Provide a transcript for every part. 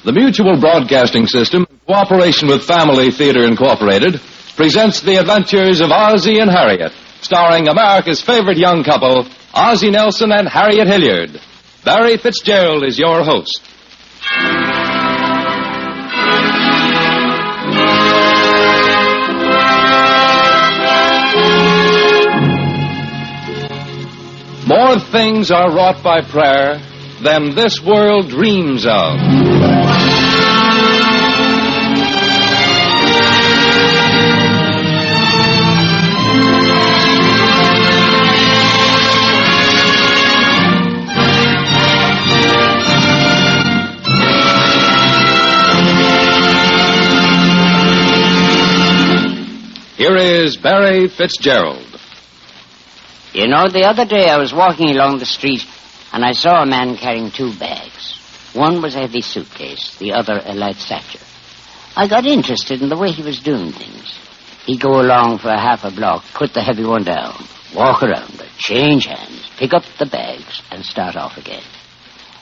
The Mutual Broadcasting System, in cooperation with Family Theater Incorporated, presents the adventures of Ozzie and Harriet, starring America's favorite young couple, Ozzie Nelson and Harriet Hilliard. Barry Fitzgerald is your host. More things are wrought by prayer than this world dreams of. Here is Barry Fitzgerald. You know, the other day I was walking along the street and I saw a man carrying two bags. One was a heavy suitcase, the other a light satchel. I got interested in the way he was doing things. He'd go along for a half a block, put the heavy one down, walk around it, change hands, pick up the bags, and start off again.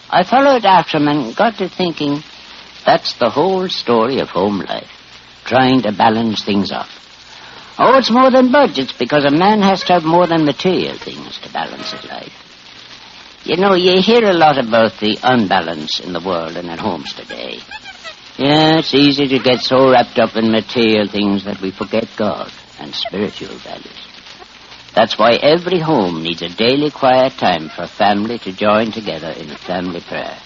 I followed after him and got to thinking that's the whole story of home life, trying to balance things up. Oh, it's more than budgets, because a man has to have more than material things to balance his life. You know, you hear a lot about the unbalance in the world and in homes today. Yeah, it's easy to get so wrapped up in material things that we forget God and spiritual values. That's why every home needs a daily quiet time for family to join together in family prayer.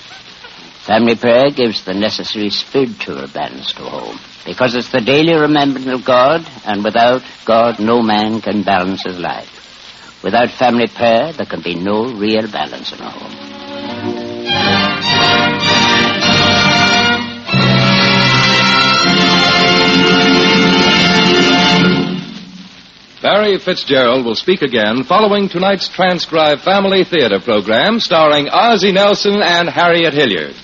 Family prayer gives the necessary spiritual balance to a home, because it's the daily remembrance of God, and without God, no man can balance his life. Without family prayer, there can be no real balance in a home. Barry Fitzgerald will speak again following tonight's transcribed Family Theater program starring Ozzie Nelson and Harriet Hilliard.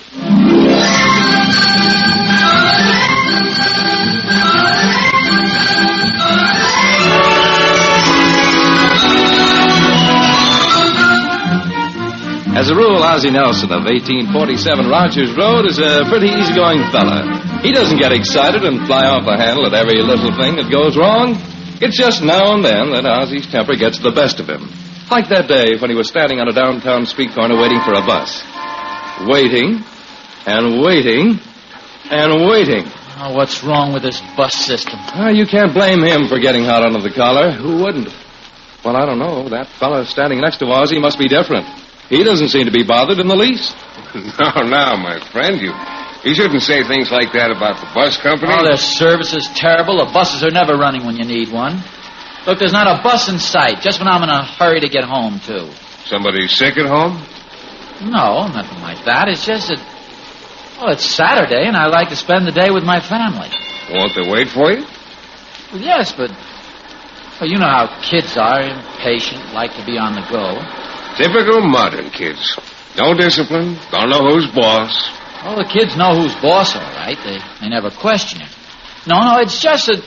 As a rule, Ozzie Nelson of 1847 Rogers Road is a pretty easygoing fella. He doesn't get excited and fly off the handle at every little thing that goes wrong. It's just now and then that Ozzie's temper gets the best of him. Like that day when he was standing on a downtown street corner waiting for a bus. Waiting, and waiting, and waiting. Oh, what's wrong with this bus system? You can't blame him for getting hot under the collar. Who wouldn't? Well, I don't know. That fella standing next to Ozzie must be different. He doesn't seem to be bothered in the least. No, my friend. You shouldn't say things like that about the bus company. Oh, their service is terrible. The buses are never running when you need one. Look, there's not a bus in sight, just when I'm in a hurry to get home, too. Somebody sick at home? No, nothing like that. It's just that, well, it's Saturday, and I like to spend the day with my family. Won't they wait for you? Well, yes, but, well, you know how kids are, impatient, like to be on the go. Typical modern kids. No discipline, don't know who's boss. Well, the kids know who's boss, all right. They never question it. No, it's just that,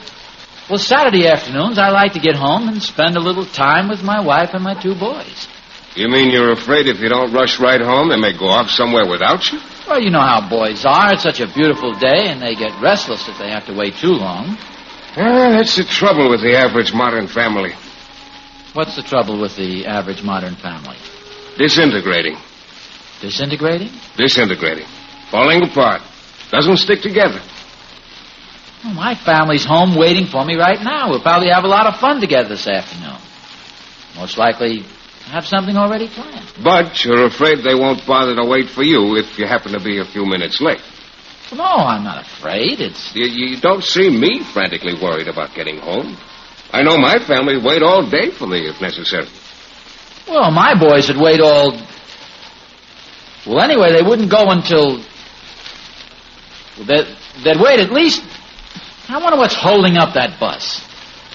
well, Saturday afternoons I like to get home and spend a little time with my wife and my two boys. You mean you're afraid if you don't rush right home, they may go off somewhere without you? Well, you know how boys are. It's such a beautiful day, and they get restless if they have to wait too long. That's the trouble with the average modern family. What's the trouble with the average modern family? Disintegrating. Disintegrating? Disintegrating. Falling apart. Doesn't stick together. Well, my family's home waiting for me right now. We'll probably have a lot of fun together this afternoon. Most likely have something already planned. But you're afraid they won't bother to wait for you if you happen to be a few minutes late. Well, no, I'm not afraid. You don't see me frantically worried about getting home. I know my family would wait all day for me if necessary. Well, my boys would wait all... Well, anyway, they wouldn't go until... They'd wait at least... I wonder what's holding up that bus.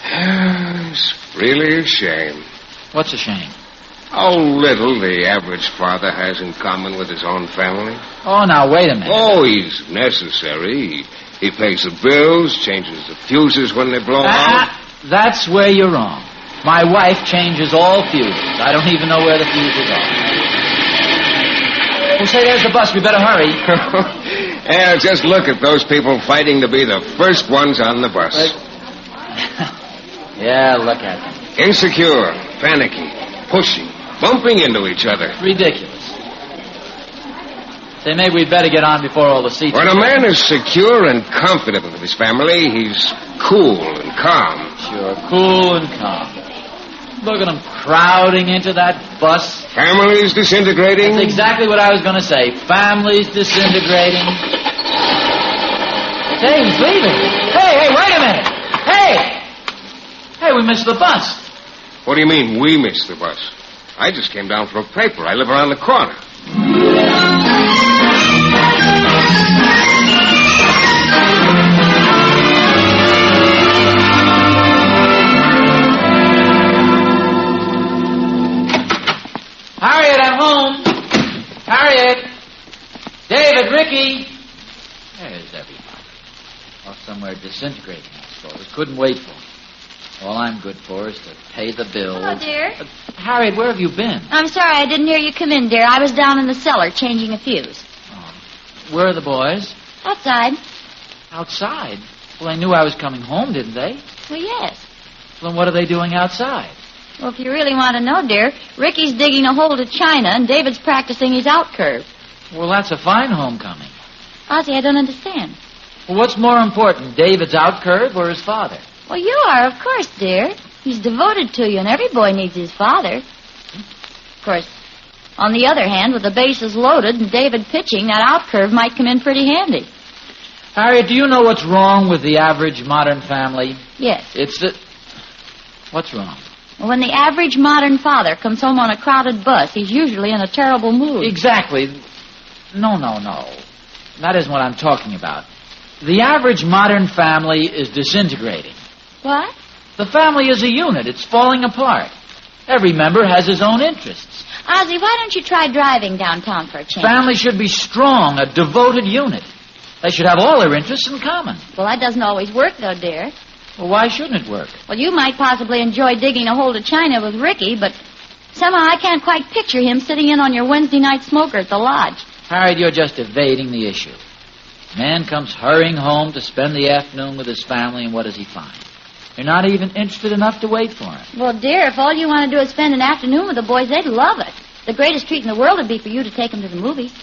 It's really a shame. What's a shame? How little the average father has in common with his own family. Oh, now, wait a minute. Oh, he's necessary. He pays the bills, changes the fuses when they blow out. That's where you're wrong. My wife changes all fuses. I don't even know where the fuses are. Well, say, there's the bus. We better hurry. Yeah, just look at those people fighting to be the first ones on the bus. Yeah, look at them. Insecure, panicky, pushing, bumping into each other. Ridiculous. Say, maybe we'd better get on before all the seats... When a man is secure and confident with his family, he's cool and calm. Sure, cool and calm. Look at them crowding into that bus. Families disintegrating. That's exactly what I was going to say. Families disintegrating. Say, he's leaving. Hey, wait a minute. Hey, we missed the bus. What do you mean, we missed the bus? I just came down for a paper. I live around the corner. Harriet, I'm home. Harriet. David, Ricky. There's everybody. Off somewhere disintegrating, I suppose. Couldn't wait for them. All I'm good for is to pay the bill. Hello, dear. Harriet, where have you been? I'm sorry I didn't hear you come in, dear. I was down in the cellar changing a fuse. Oh. Where are the boys? Outside. Outside? Well, they knew I was coming home, didn't they? Well, yes. Well, then what are they doing outside? Well, if you really want to know, dear, Ricky's digging a hole to China and David's practicing his out curve. Well, that's a fine homecoming. Ozzie, I don't understand. Well, what's more important, David's out curve or his father? Well, you are, of course, dear. He's devoted to you, and every boy needs his father. Of course, on the other hand, with the bases loaded and David pitching, that out curve might come in pretty handy. Harriet, do you know what's wrong with the average modern family? Yes. It's that... What's wrong? Well, when the average modern father comes home on a crowded bus, he's usually in a terrible mood. Exactly. No. That isn't what I'm talking about. The average modern family is disintegrating. What? The family is a unit. It's falling apart. Every member has his own interests. Ozzie, why don't you try driving downtown for a change? Family should be strong, a devoted unit. They should have all their interests in common. Well, that doesn't always work, though, dear. Well, why shouldn't it work? Well, you might possibly enjoy digging a hole to China with Ricky, but somehow I can't quite picture him sitting in on your Wednesday night smoker at the lodge. Harriet, you're just evading the issue. Man comes hurrying home to spend the afternoon with his family, and what does he find? You're not even interested enough to wait for him. Well, dear, if all you want to do is spend an afternoon with the boys, they'd love it. The greatest treat in the world would be for you to take them to the movies.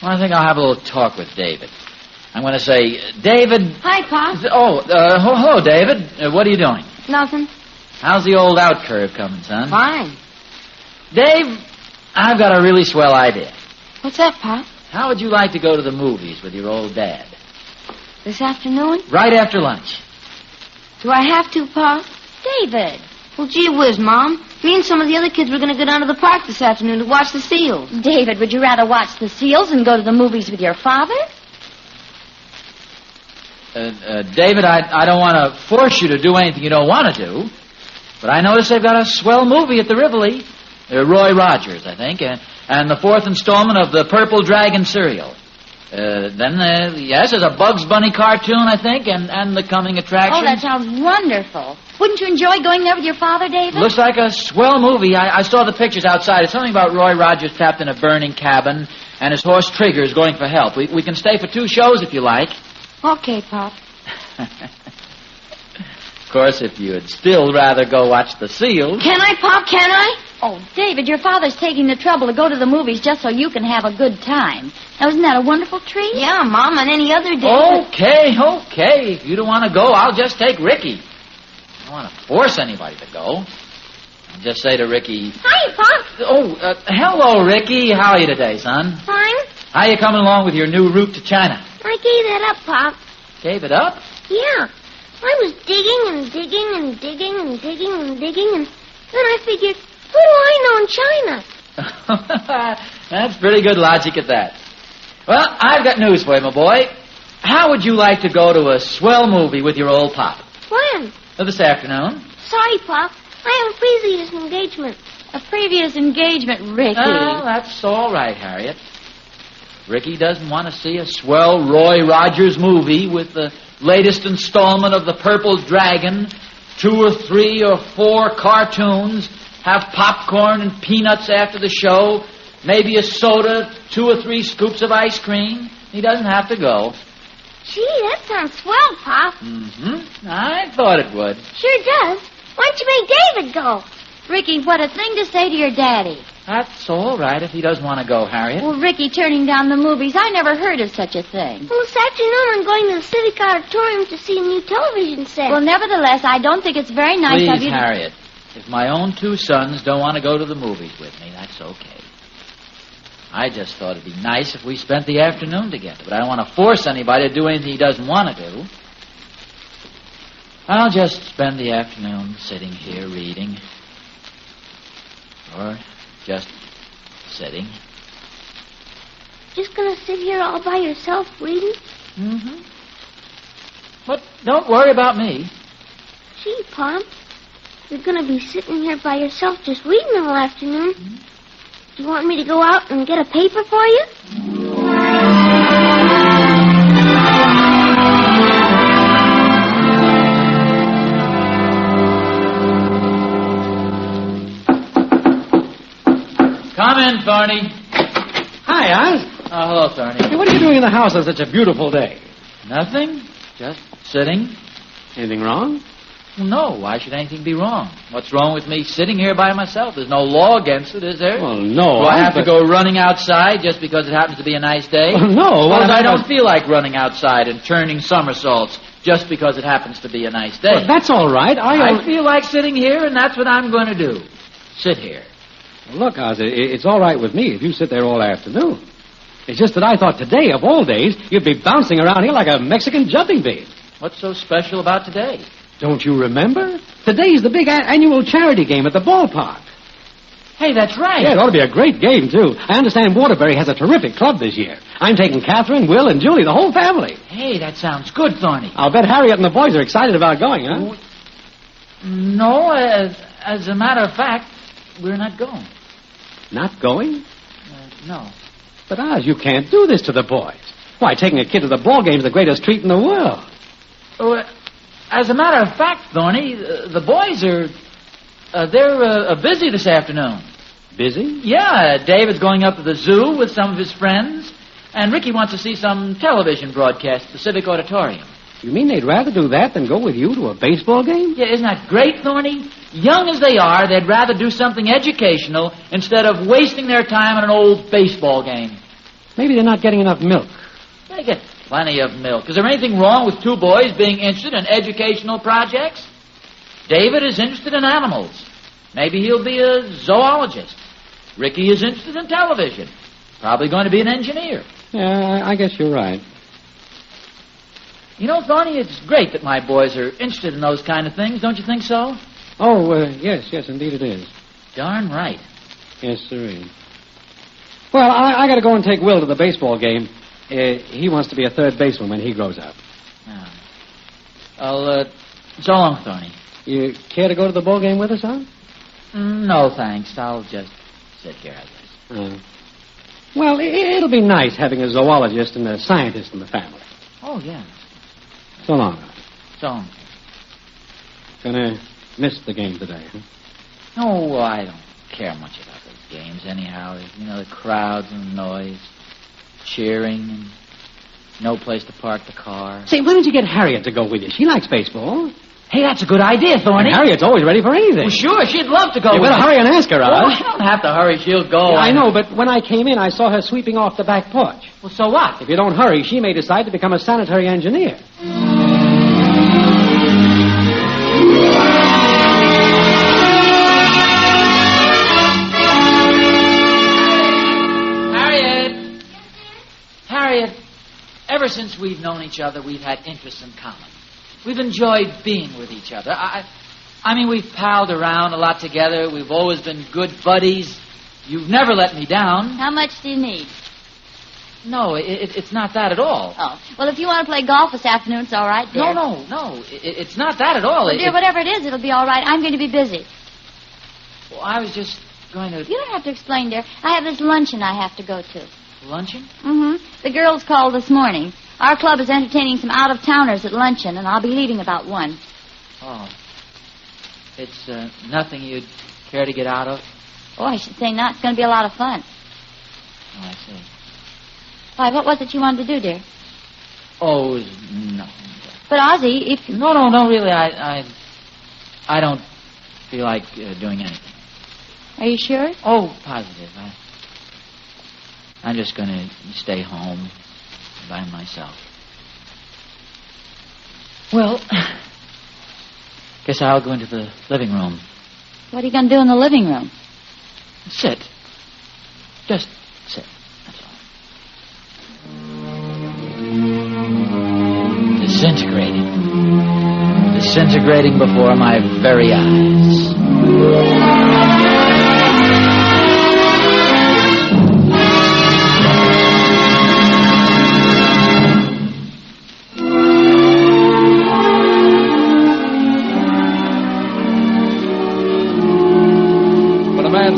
Well, I think I'll have a little talk with David. I'm going to say, David... Hi, Pop. Hello, David. What are you doing? Nothing. How's the old out curve coming, son? Fine. Dave, I've got a really swell idea. What's that, Pop? How would you like to go to the movies with your old dad? This afternoon? Right after lunch. Do I have to, Pop? David. Well, gee whiz, Mom. Me and some of the other kids were going to go down to the park this afternoon to watch the seals. David, would you rather watch the seals and go to the movies with your father? David, I don't want to force you to do anything you don't want to do, but I notice they've got a swell movie at the Rivoli. Roy Rogers, I think, and the fourth installment of the Purple Dragon serial. Yes, there's a Bugs Bunny cartoon, I think, and the coming attraction. Oh, that sounds wonderful. Wouldn't you enjoy going there with your father, David? Looks like a swell movie. I saw the pictures outside. It's something about Roy Rogers trapped in a burning cabin, and his horse Trigger is going for help. We can stay for 2 shows if you like. Okay, Pop. Of course, if you'd still rather go watch the seals... Can I, Pop? Can I? Oh, David, your father's taking the trouble to go to the movies just so you can have a good time. Now, isn't that a wonderful treat? Yeah, Mom, on any other day. Okay. If you don't want to go, I'll just take Ricky. I don't want to force anybody to go. I'll just say to Ricky... Hi, Pop. Hello, Ricky. How are you today, son? Fine. How you coming along with your new route to China? I gave that up, Pop. Gave it up? Yeah. I was digging and digging and digging and digging and digging, and then I figured, what do I know in China? That's pretty good logic at that. Well, I've got news for you, my boy. How would you like to go to a swell movie with your old pop? When? This afternoon. Sorry, Pop. I have a previous engagement. A previous engagement, Ricky. Oh, that's all right, Harriet. Ricky doesn't want to see a swell Roy Rogers movie with the latest installment of the Purple Dragon, 2 or 3 or 4 cartoons, have popcorn and peanuts after the show, maybe a soda, 2 or 3 scoops of ice cream. He doesn't have to go. Gee, that sounds swell, Pop. Mm-hmm. I thought it would. Sure does. Why don't you make David go? Ricky, what a thing to say to your daddy. That's all right if he doesn't want to go, Harriet. Well, Ricky turning down the movies, I never heard of such a thing. Well, this afternoon I'm going to the Civic Auditorium to see a new television set. Well, nevertheless, I don't think it's very nice of Please, you Harriet, if my own two sons don't want to go to the movies with me, that's okay. I just thought it'd be nice if we spent the afternoon together, but I don't want to force anybody to do anything he doesn't want to do. I'll just spend the afternoon sitting here reading. Or just sitting. Just gonna sit here all by yourself reading? Mm-hmm. But don't worry about me. Gee, Pop, you're gonna be sitting here by yourself just reading all afternoon. Mm-hmm. Do you want me to go out and get a paper for you? Come in, Barney. Hi, Oz. Oh, hello, Barney. Hey, what are you doing in the house on such a beautiful day? Nothing. Just sitting. Anything wrong? Well, no, why should anything be wrong? What's wrong with me sitting here by myself? There's no law against it, is there? Well, no. Do I have to go running outside just because it happens to be a nice day? Well, no. Well, I don't feel like running outside and turning somersaults just because it happens to be a nice day. Well, that's all right. I feel like sitting here, and that's what I'm going to do. Sit here. Look, Oz, it's all right with me if you sit there all afternoon. It's just that I thought today, of all days, you'd be bouncing around here like a Mexican jumping bean. What's so special about today? Don't you remember? Today's the big annual charity game at the ballpark. Hey, that's right. Yeah, it ought to be a great game, too. I understand Waterbury has a terrific club this year. I'm taking Catherine, Will, and Julie, the whole family. Hey, that sounds good, Thorny. I'll bet Harriet and the boys are excited about going, huh? Oh, no, as a matter of fact, we're not going. Not going? No. But, Oz, you can't do this to the boys. Why, taking a kid to the ball game's the greatest treat in the world. Oh, as a matter of fact, Thorny, the boys they're busy this afternoon. Busy? Yeah, David's going up to the zoo with some of his friends, and Ricky wants to see some television broadcast at the Civic Auditorium. You mean they'd rather do that than go with you to a baseball game? Yeah, isn't that great, Thorny? Young as they are, they'd rather do something educational instead of wasting their time on an old baseball game. Maybe they're not getting enough milk. They get plenty of milk. Is there anything wrong with two boys being interested in educational projects? David is interested in animals. Maybe he'll be a zoologist. Ricky is interested in television. Probably going to be an engineer. Yeah, I guess you're right. You know, Thorny, it's great that my boys are interested in those kind of things. Don't you think so? Oh, yes, indeed it is. Darn right. Yes, sirree. Well, I got to go and take Will to the baseball game. He wants to be a third baseman when he grows up. Oh. Well, so long, Thorny. You care to go to the ball game with us, huh? No, thanks. I'll just sit here, I guess. Well, it'll be nice having a zoologist and a scientist in the family. Oh, yeah. So long. So long. Gonna miss the game today, huh? Oh, I don't care much about those games anyhow. You know, the crowds and the noise, cheering, and no place to park the car. Say, why don't you get Harriet to go with you? She likes baseball. Hey, that's a good idea, Thorny. And Harriet's always ready for anything. Well, sure, she'd love to go You with better us. hurry and ask her, Oh, Oz. I don't have to hurry. She'll go. Yeah, I know, but when I came in, I saw her sweeping off the back porch. Well, so what? If you don't hurry, she may decide to become a sanitary engineer. Harriet, ever since we've known each other, we've had interests in common. We've enjoyed being with each other. I mean, we've palled around a lot together. We've always been good buddies. You've never let me down. How much do you need? No, it's not that at all. Oh, well, if you want to play golf this afternoon, it's all right, dear. No. It's not that at all. Well, dear, whatever it is, it'll be all right. I'm going to be busy. Well, I was just going to... You don't have to explain, dear. I have this luncheon I have to go to. Luncheon? Mm-hmm. The girls called this morning. Our club is entertaining some out-of-towners at luncheon, and I'll be leaving about 1. Oh. It's nothing you'd care to get out of? Oh, I should say not. It's going to be a lot of fun. Oh, I see. Why, what was it you wanted to do, dear? Oh, no. But, Ozzie, if... No, really, I don't feel like doing anything. Are you sure? Oh, positive. I'm just going to stay home by myself. Well, guess I'll go into the living room. What are you going to do in the living room? Sit. Just sit. That's all. Disintegrating. Disintegrating before my very eyes.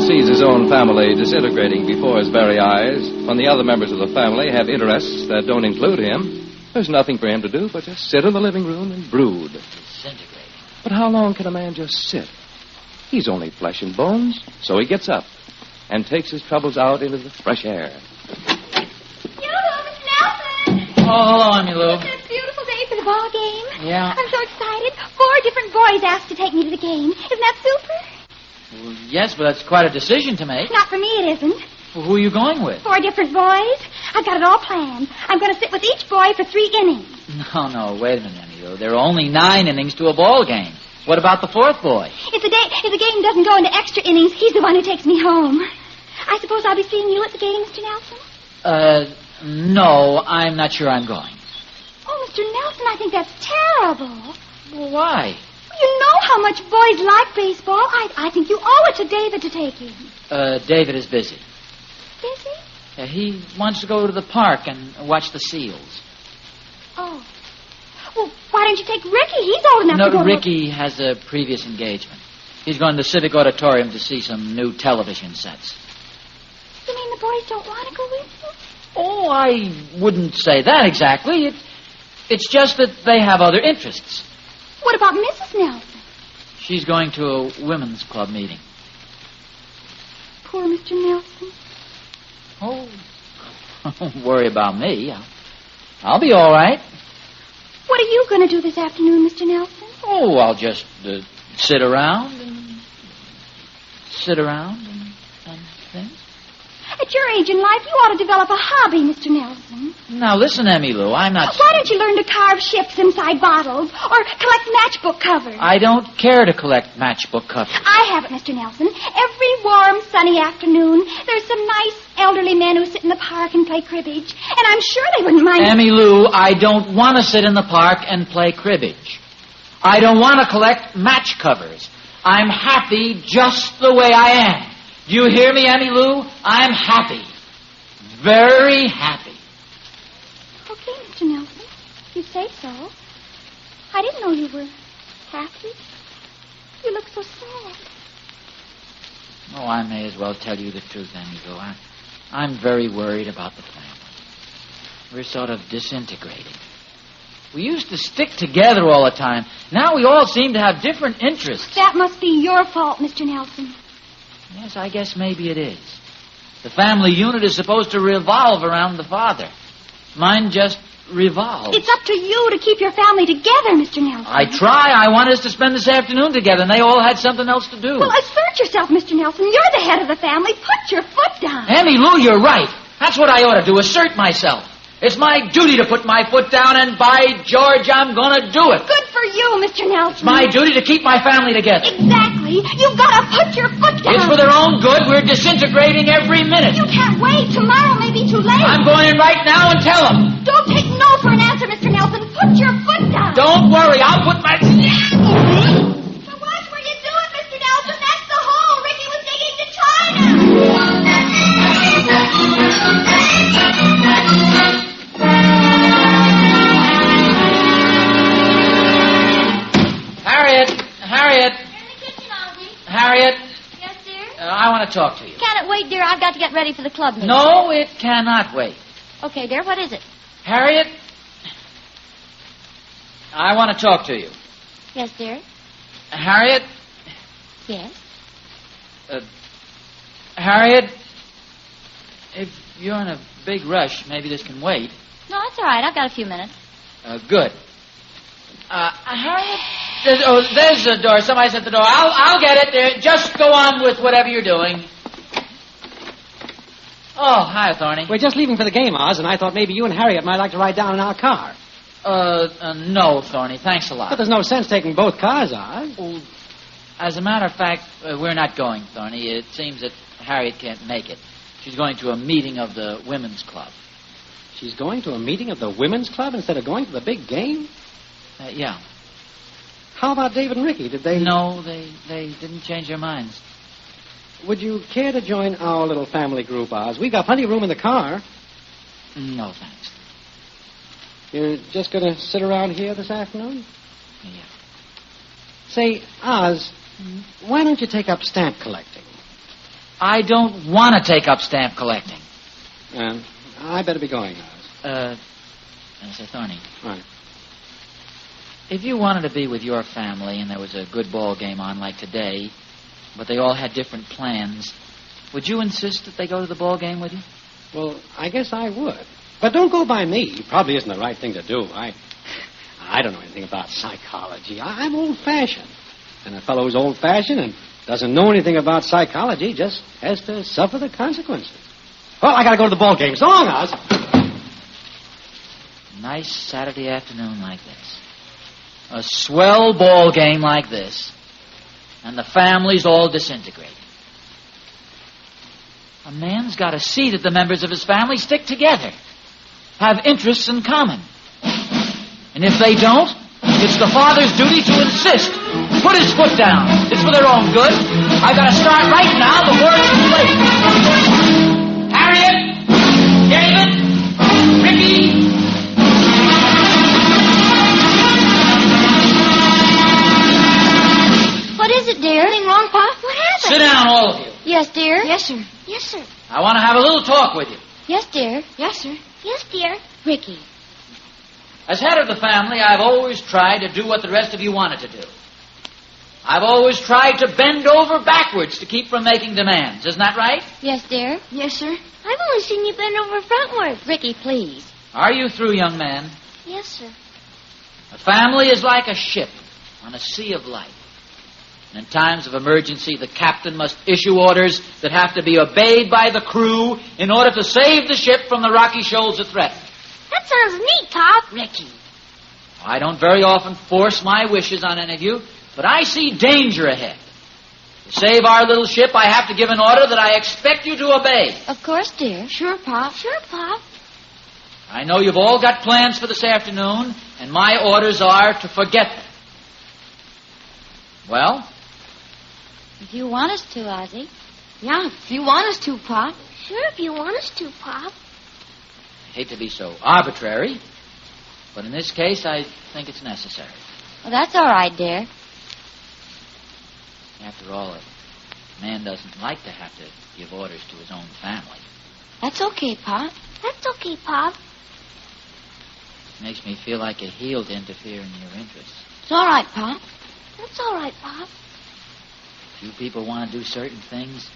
Sees his own family disintegrating before his very eyes, when the other members of the family have interests that don't include him, there's nothing for him to do but just sit in the living room and brood. Disintegrating. But how long can a man just sit? He's only flesh and bones, so he gets up and takes his troubles out into the fresh air. Yoo-hoo, Mr. Nelson! Oh, hello, Emmylou. It's a beautiful day for the ball game. Yeah. I'm so excited. 4 different boys asked to take me to the game. Isn't that super? Well, yes, but that's quite a decision to make. Not for me, it isn't. Well, who are you going with? 4 different boys. I've got it all planned. I'm going to sit with each boy for 3 innings. No, wait a minute, Emmylou. There are only 9 innings to a ball game. What about the 4th boy? If the game doesn't go into extra innings, he's the one who takes me home. I suppose I'll be seeing you at the game, Mr. Nelson? No, I'm not sure I'm going. Oh, Mr. Nelson, I think that's terrible. Well, why? You know how much boys like baseball. I think you owe it to David to take him. David is busy. Busy? He wants to go to the park and watch the seals. Oh. Well, why don't you take Ricky? He's old enough to go... No, Ricky has a previous engagement. He's going to the Civic Auditorium to see some new television sets. You mean the boys don't want to go with you? Oh, I wouldn't say that exactly. It's just that they have other interests. What about Mrs. Nelson? She's going to a women's club meeting. Poor Mr. Nelson. Oh, don't worry about me. I'll be all right. What are you going to do this afternoon, Mr. Nelson? Oh, I'll just sit around and things. At your age in life, you ought to develop a hobby, Mr. Nelson. Now, listen, Emmylou, I'm not... Why don't you learn to carve ships inside bottles or collect matchbook covers? I don't care to collect matchbook covers. I have it, Mr. Nelson. Every warm, sunny afternoon, there's some nice elderly men who sit in the park and play cribbage, and I'm sure they wouldn't mind... Emmylou, I don't want to sit in the park and play cribbage. I don't want to collect match covers. I'm happy just the way I am. Do you hear me, Emmylou? I'm happy. Very happy. Okay, Mr. Nelson. If you say so. I didn't know you were happy. You look so sad. Oh, I may as well tell you the truth, Emmylou. I'm very worried about the family. We're sort of disintegrating. We used to stick together all the time. Now we all seem to have different interests. That must be your fault, Mr. Nelson. Yes, I guess maybe it is. The family unit is supposed to revolve around the father. Mine just revolves. It's up to you to keep your family together, Mr. Nelson. I try. I want us to spend this afternoon together, and they all had something else to do. Well, assert yourself, Mr. Nelson. You're the head of the family. Put your foot down. Emmylou, you're right. That's what I ought to do, assert myself. It's my duty to put my foot down, and by George, I'm going to do it. Good for you, Mr. Nelson. It's my duty to keep my family together. Exactly. You've got to put your foot down. It's for their own good. We're disintegrating every minute. You can't wait. Tomorrow may be too late. I'm going in right now and tell them. Don't take no for an answer, Mr. Nelson. Put your foot down. Don't worry. I'll put my... But watch where you do it, Mr. Nelson. That's the hole Ricky was digging to China. Harriet. In the kitchen, Ozzie. Harriet. Yes, dear? I want to talk to you. Can it wait, dear? I've got to get ready for the club meeting. No, it cannot wait. Okay, dear, what is it? Harriet, I want to talk to you. Yes, dear? Harriet. Yes? Harriet, if you're in a big rush. Maybe this can wait. No, it's all right. I've got a few minutes. Good. Harriet? There's the door. Somebody's at the door. I'll get it. Just go on with whatever you're doing. Oh, hi, Thorny. We're just leaving for the game, Oz, and I thought maybe you and Harriet might like to ride down in our car. No, Thorny. Thanks a lot. But there's no sense taking both cars, Oz. Well, as a matter of fact, we're not going, Thorny. It seems that Harriet can't make it. She's going to a meeting of the women's club. She's going to a meeting of the women's club instead of going to the big game? Yeah. How about David and Ricky? Did they... No, they didn't change their minds. Would you care to join our little family group, Oz? We've got plenty of room in the car. No, thanks. You're just going to sit around here this afternoon? Yeah. Say, Oz, why don't you take up stamp collecting? I don't want to take up stamp collecting. I better be going, Oz. Say, Thorny. Right. If you wanted to be with your family and there was a good ball game on like today, but they all had different plans, would you insist that they go to the ball game with you? Well, I guess I would. But don't go by me. It probably isn't the right thing to do. I don't know anything about psychology. I'm old-fashioned. And a fellow who's old-fashioned and doesn't know anything about psychology just has to suffer the consequences. Well, I got to go to the ball game. So long, Oz. Nice Saturday afternoon like this. A swell ball game like this. And the family's all disintegrating. A man's got to see that the members of his family stick together, have interests in common. And if they don't, it's the father's duty to insist. Put his foot down. It's for their own good. I've got to start right now before it's too late. Harriet! David! Ricky! What is it, dear? Anything wrong, Pop? What happened? Sit down, all of you. Yes, dear? Yes, sir. Yes, sir. I want to have a little talk with you. Yes, dear. Yes, sir. Yes, dear. Ricky. As head of the family, I've always tried to do what the rest of you wanted to do. I've always tried to bend over backwards to keep from making demands. Isn't that right? Yes, dear. Yes, sir. I've only seen you bend over frontward. Ricky, please. Are you through, young man? Yes, sir. A family is like a ship on a sea of life. And in times of emergency, the captain must issue orders that have to be obeyed by the crew in order to save the ship from the rocky shoals of threat. That sounds neat, Pop. Ricky. I don't very often force my wishes on any of you, but I see danger ahead. To save our little ship, I have to give an order that I expect you to obey. Of course, dear. Sure, Pop. Sure, Pop. I know you've all got plans for this afternoon, and my orders are to forget them. Well? If you want us to, Ozzie. Yeah, if you want us to, Pop. Sure, if you want us to, Pop. I hate to be so arbitrary, but in this case, I think it's necessary. Well, that's all right, dear. After all, a man doesn't like to have to give orders to his own family. That's okay, Pop. That's okay, Pop. It makes me feel like a heel to interfere in your interests. It's all right, Pop. That's all right, Pop. If you people want to do certain things,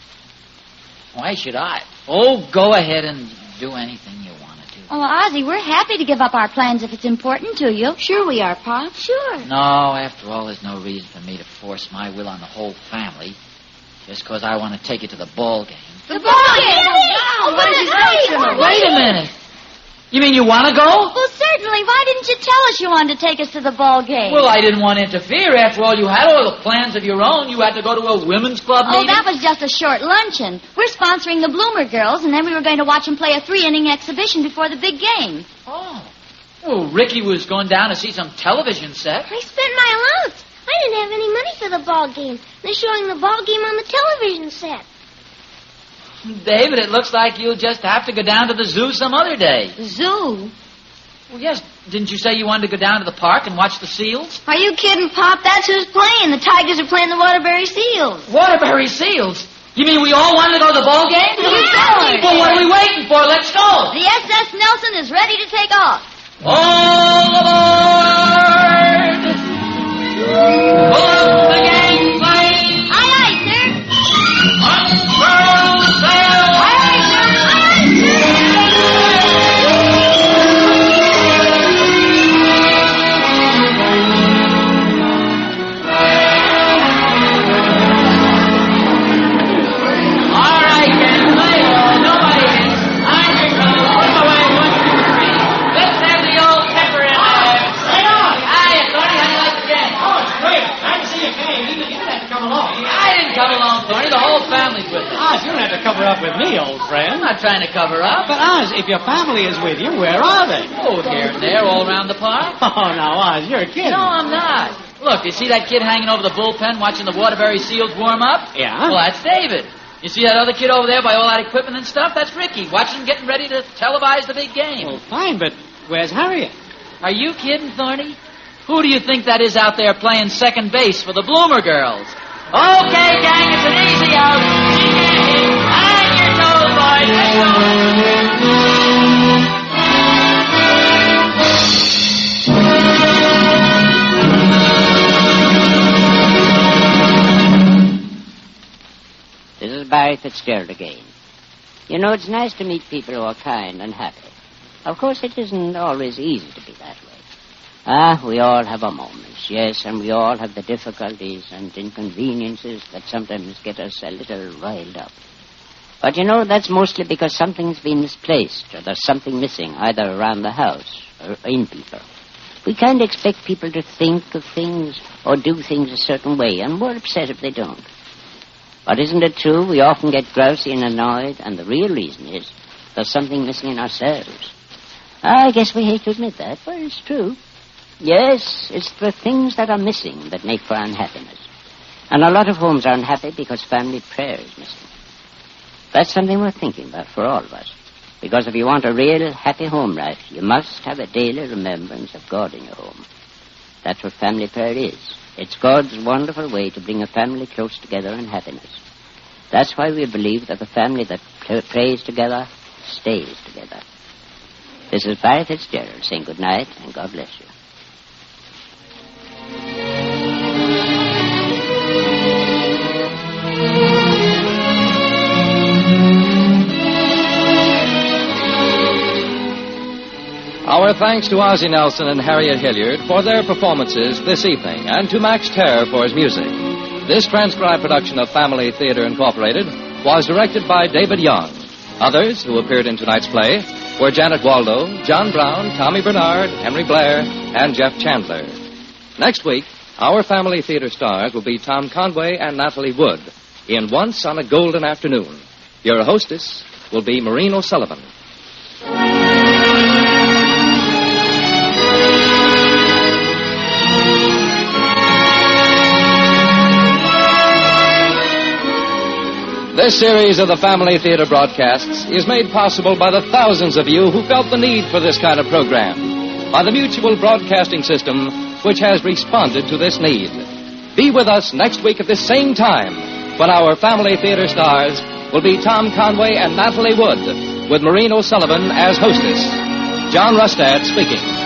why should I? Oh, go ahead and do anything you want to do. Oh, Ozzie, we're happy to give up our plans if it's important to you. Sure we are, Pop. Sure. No, after all, there's no reason for me to force my will on the whole family just because I want to take you to the ball game. The ball game! Oh, what is it? Wait a minute. You mean you want to go? Well, certainly. Why didn't you tell us you wanted to take us to the ball game? Well, I didn't want to interfere. After all, you had all the plans of your own. You had to go to a women's club meeting. Oh, that was just a short luncheon. We're sponsoring the Bloomer girls, and then we were going to watch them play a 3-inning exhibition before the big game. Oh. Well, Ricky was going down to see some television set. I spent my allowance. I didn't have any money for the ball game. They're showing the ball game on the television set. David, it looks like you'll just have to go down to the zoo some other day. The zoo? Well, yes. Didn't you say you wanted to go down to the park and watch the seals? Are you kidding, Pop? That's who's playing. The Tigers are playing the Waterbury Seals. Waterbury Seals? You mean we all wanted to go to the ball game? Yeah. Well, what are we waiting for? Let's go. The SS Nelson is ready to take off. All aboard! Pull up the gangplank! Aye, aye, sir. Unfurl the sail! Aye, aye, sir. Aye, aye, sir. come along, Barney. The whole family's with us. Oz, you don't have to cover up with me, old friend. I'm not trying to cover up. But, Oz, if your family is with you, where are they? Oh, here and there, all around the park. Oh, now, Oz, you're kidding. No, I'm not. Look, you see that kid hanging over the bullpen watching the Waterbury Seals warm up? Yeah? Well, that's David. You see that other kid over there by all that equipment and stuff? That's Ricky, watching him getting ready to televise the big game. Well, fine, but where's Harriet? Are you kidding, Thorny? Who do you think that is out there playing second base for the Bloomer girls? Okay, gang, it's an easy out. She can't hit. Hang your toes, boys. Let's go. This is Barry Fitzgerald again. You know, it's nice to meet people who are kind and happy. Of course, it isn't always easy to be that way. We all have our moments, yes, and we all have the difficulties and inconveniences that sometimes get us a little riled up. But, you know, that's mostly because something's been misplaced or there's something missing either around the house or in people. We can't expect people to think of things or do things a certain way, and we're upset if they don't. But isn't it true we often get grousy and annoyed, and the real reason is there's something missing in ourselves? I guess we hate to admit that, but it's true. Yes, it's the things that are missing that make for unhappiness. And a lot of homes are unhappy because family prayer is missing. That's something worth thinking about for all of us. Because if you want a real happy home life, you must have a daily remembrance of God in your home. That's what family prayer is. It's God's wonderful way to bring a family close together in happiness. That's why we believe that the family that prays together stays together. This is Barry Fitzgerald saying good night and God bless you. Our thanks to Ozzie Nelson and Harriet Hilliard for their performances this evening, and to Max Terr for his music. This transcribed production of Family Theater Incorporated was directed by David Young. Others who appeared in tonight's play were Janet Waldo, John Brown, Tommy Bernard, Henry Blair, and Jeff Chandler. Next week, our Family Theater stars will be Tom Conway and Natalie Wood in Once on a Golden Afternoon. Your hostess will be Maureen O'Sullivan. This series of the Family Theater broadcasts is made possible by the thousands of you who felt the need for this kind of program, by the Mutual Broadcasting System, which has responded to this need. Be with us next week at this same time, when our Family Theater stars will be Tom Conway and Natalie Wood, with Maureen O'Sullivan as hostess. John Rustad speaking.